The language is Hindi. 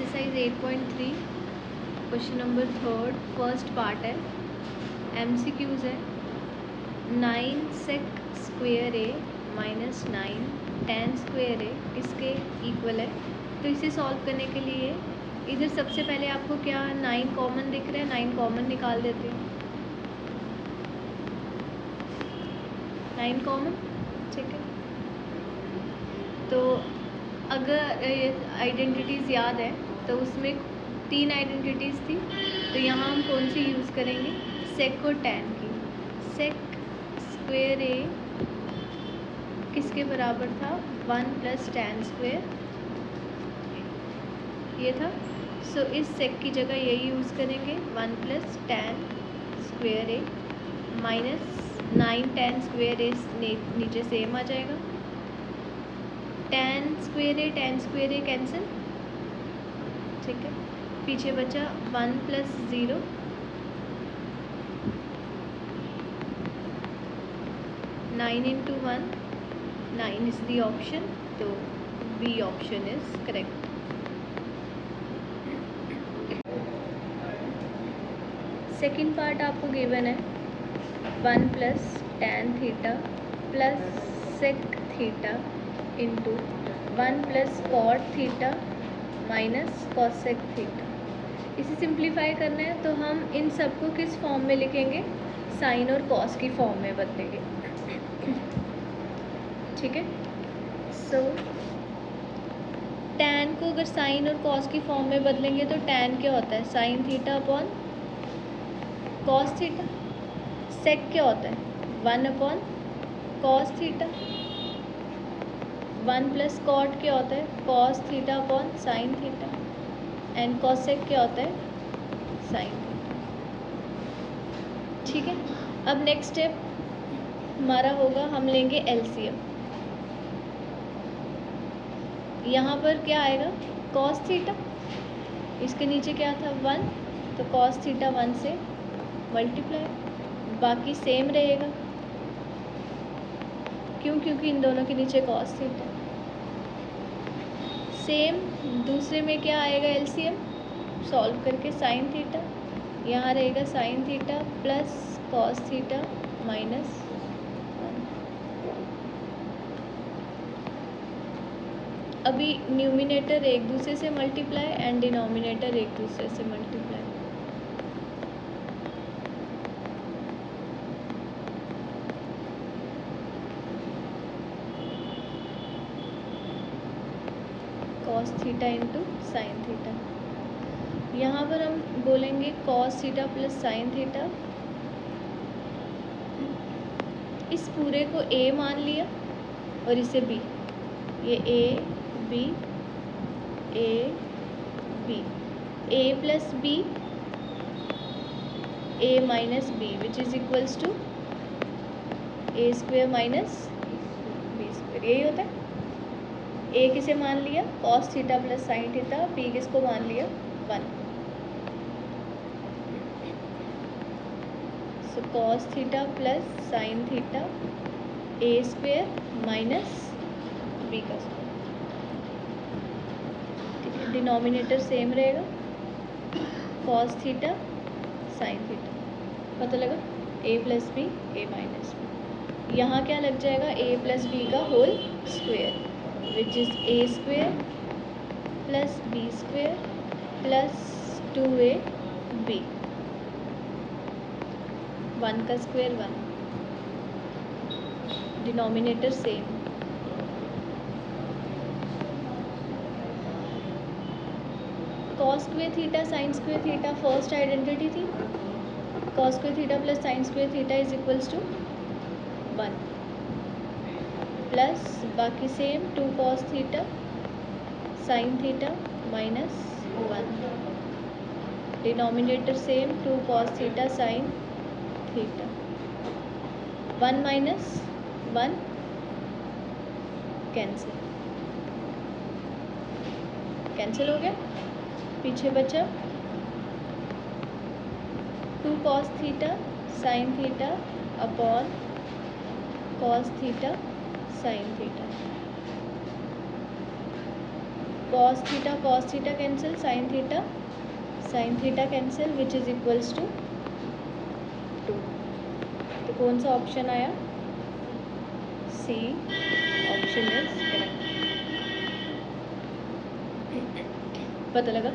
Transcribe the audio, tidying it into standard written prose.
Exercise 8.3 question number third first part है। MCQs है। 9 sec स्क्वेयर ए माइनस 9 tan स्क्वेयर ए किसके इक्वल है। तो इसे सॉल्व करने के लिए इधर सबसे पहले आपको क्या 9 कॉमन दिख रहा है, 9 कॉमन निकाल देते हैं। 9 कॉमन, ठीक है। तो अगर आइडेंटिटीज़ याद है तो उसमें 3 आइडेंटिटीज़ थी, तो यहाँ हम कौन सी यूज़ करेंगे, सेक और टैन की। सेक स्क्वेयर ए किसके बराबर था, 1 प्लस टैन स्क्वेयर ये था। सो इस सेक की जगह यही यूज़ करेंगे, 1 प्लस टैन स्क्वेयर ए माइनस 9 टैन स्क्वेयर ए नीचे सेम आ जाएगा। टैन स्क्वेयर ए कैंसिल, ठीक है। पीछे बचा 1 plus 0 9 into 1 9 is the option, तो B option is correct. Second part आपको गिवन है 1 plus tan theta plus sec theta into 1 plus cot theta minus cosec theta. इसे सिंप्लीफाई करना है तो हम इन सबको किस फॉर्म में लिखेंगे, साइन और कॉस की फॉर्म में बदलेंगे, ठीक है। सो टैन को अगर साइन और कॉस की फॉर्म में बदलेंगे तो टैन क्या होता है, sine theta upon cos theta. Sec क्या होता है, 1 upon cos theta. 1 plus cot क्या होता है, cos theta upon sine theta. And cosec क्या होता है, साइन थीटा, ठीक है। अब नेक्स्ट स्टेप हमारा होगा, हम लेंगे एलसीएम। यहाँ पर क्या आएगा, कॉस थीटा, इसके नीचे क्या था 1, तो कॉस थीटा 1 से मल्टीप्लाई, बाकी सेम रहेगा। क्यों, क्योंकि इन दोनों के नीचे कॉस थीटा सेम। दूसरे में क्या आएगा एलसीएम, सॉल्व करके साइन थीटा, यहाँ रहेगा sine theta plus cos theta minus 1। अभी न्यूमिनेटर एक दूसरे से मल्टीप्लाई एंड डिनोमिनेटर एक दूसरे से multiply. Cos theta into sine theta, यहाँ पर हम बोलेंगे cos theta plus sine theta. इस पूरे को ए मान लिया और इसे बी, ये A B A plus B A minus B which is equals to A square minus B square, यही होता है। ए किसे मान लिया, cos theta plus sine theta, B किसको मान लिया 1। So cos theta plus sine theta A square minus B का स्क्वायर, ठीक है। डिनोमिनेटर सेम रहेगा, कॉस थीटा साइन थीटा, पता लगा, A plus B A minus B. यहाँ क्या लग जाएगा, ए प्लस बी का whole square which is A square plus B square plus 2ab, 1 का square 1, denominator same. Cos square theta sine square theta first identity थी, cos square theta plus sine square theta is equals to 1 plus बाकी same 2 cos theta sine theta minus 1, denominator same 2 cos theta sine theta, 1 minus 1 cancel, cancel हो गया। पीछे बचा 2 cos theta sine theta upon cos theta sine theta, cos theta cancel, sin theta cancel, which is equals to 2। तो कौन सा ऑप्शन आया? C option is correct. पता लगा?